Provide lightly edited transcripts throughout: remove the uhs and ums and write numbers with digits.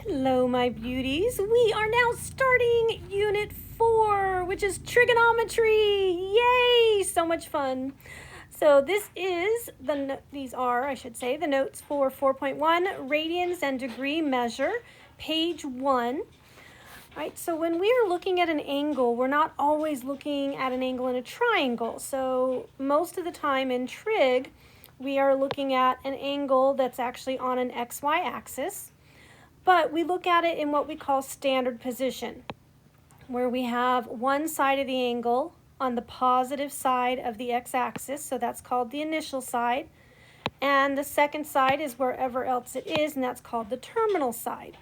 Hello, my beauties. We are now starting Unit 4, which is trigonometry. Yay! So much fun. So these are, I should say, the notes for 4.1, radians and degree measure, page 1. Right, so when we are looking at an angle, we're not always looking at an angle in a triangle. So most of the time in trig, we are looking at an angle that's actually on an XY axis. But we look at it in what we call standard position, where we have one side of the angle on the positive side of the x-axis, so that's called the initial side, and the second side is wherever else it is, and that's called the terminal side.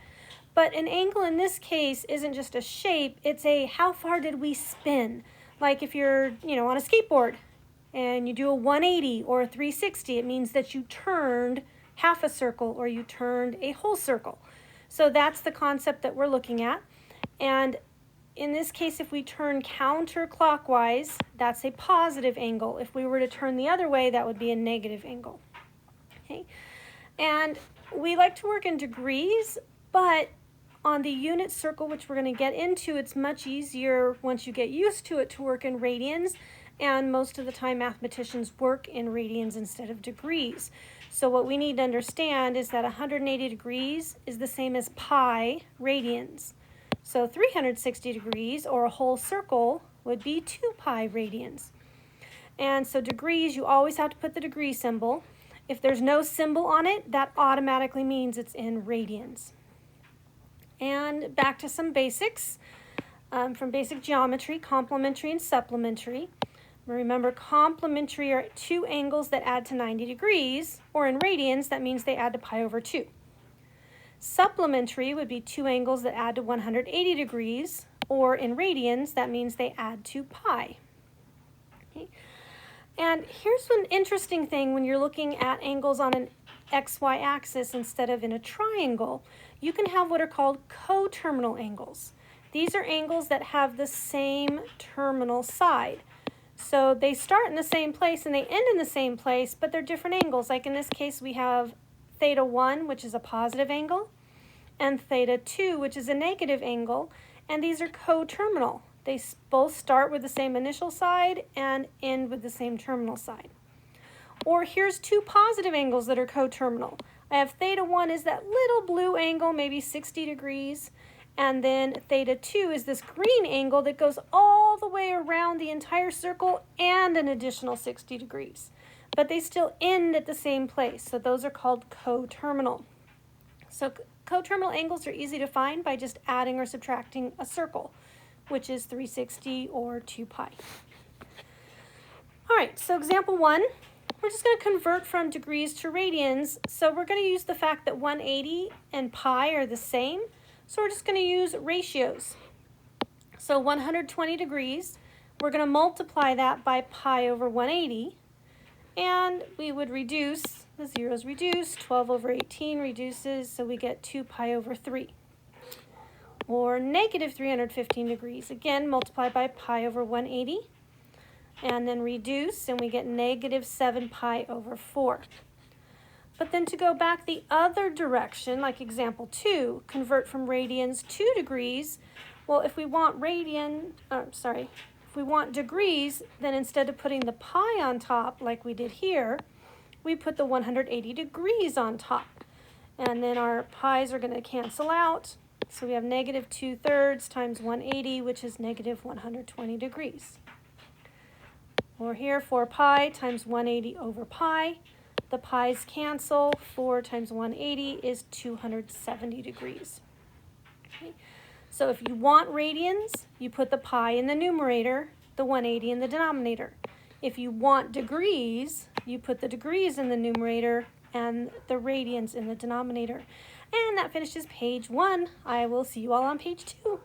But an angle in this case isn't just a shape, it's a how far did we spin. Like if you're, on a skateboard and you do a 180 or a 360, it means that you turned half a circle or you turned a whole circle. So that's the concept that we're looking at. And in this case, if we turn counterclockwise, that's a positive angle. If we were to turn the other way, that would be a negative angle. Okay? And we like to work in degrees, but on the unit circle, which we're going to get into, it's much easier once you get used to it to work in radians. And most of the time, mathematicians work in radians instead of degrees. So what we need to understand is that 180 degrees is the same as pi radians. So 360 degrees, or a whole circle, would be 2 pi radians. And so degrees, you always have to put the degree symbol. If there's no symbol on it, that automatically means it's in radians. And back to some basics from basic geometry, complementary and supplementary. Remember, complementary are two angles that add to 90 degrees, or in radians, that means they add to pi over 2. Supplementary would be two angles that add to 180 degrees, or in radians, that means they add to pi. Okay. And here's one interesting thing when you're looking at angles on an XY axis instead of in a triangle. You can have what are called coterminal angles. These are angles that have the same terminal side. So they start in the same place and they end in the same place, but they're different angles. Like in this case, we have theta 1, which is a positive angle, and theta 2, which is a negative angle, and these are coterminal. They both start with the same initial side and end with the same terminal side. Or here's two positive angles that are coterminal. I have theta 1 is that little blue angle, maybe 60 degrees, and then theta 2 is this green angle that goes all the way around the entire circle and an additional 60 degrees. But they still end at the same place, so those are called coterminal. So coterminal angles are easy to find by just adding or subtracting a circle, which is 360 or 2 pi. All right, so example 1, we're just going to convert from degrees to radians. So we're going to use the fact that 180 and pi are the same. So we're just going to use ratios. So 120 degrees, we're going to multiply that by pi over 180. And we would reduce, the zeros reduce, 12 over 18 reduces, so we get 2 pi over 3. Or negative 315 degrees, again, multiply by pi over 180. And then reduce, and we get negative 7 pi over 4. But then to go back the other direction, like example 2, convert from radians to degrees. Well, if we want if we want degrees, then instead of putting the pi on top like we did here, we put the 180 degrees on top. And then our pi's are going to cancel out. So we have negative 2/3 times 180, which is negative 120 degrees. Or here, 4 pi times 180 over pi. The pi's cancel. 4 times 180 is 270 degrees. Okay. So if you want radians, you put the pi in the numerator, the 180 in the denominator. If you want degrees, you put the degrees in the numerator and the radians in the denominator. And that finishes page 1. I will see you all on page 2.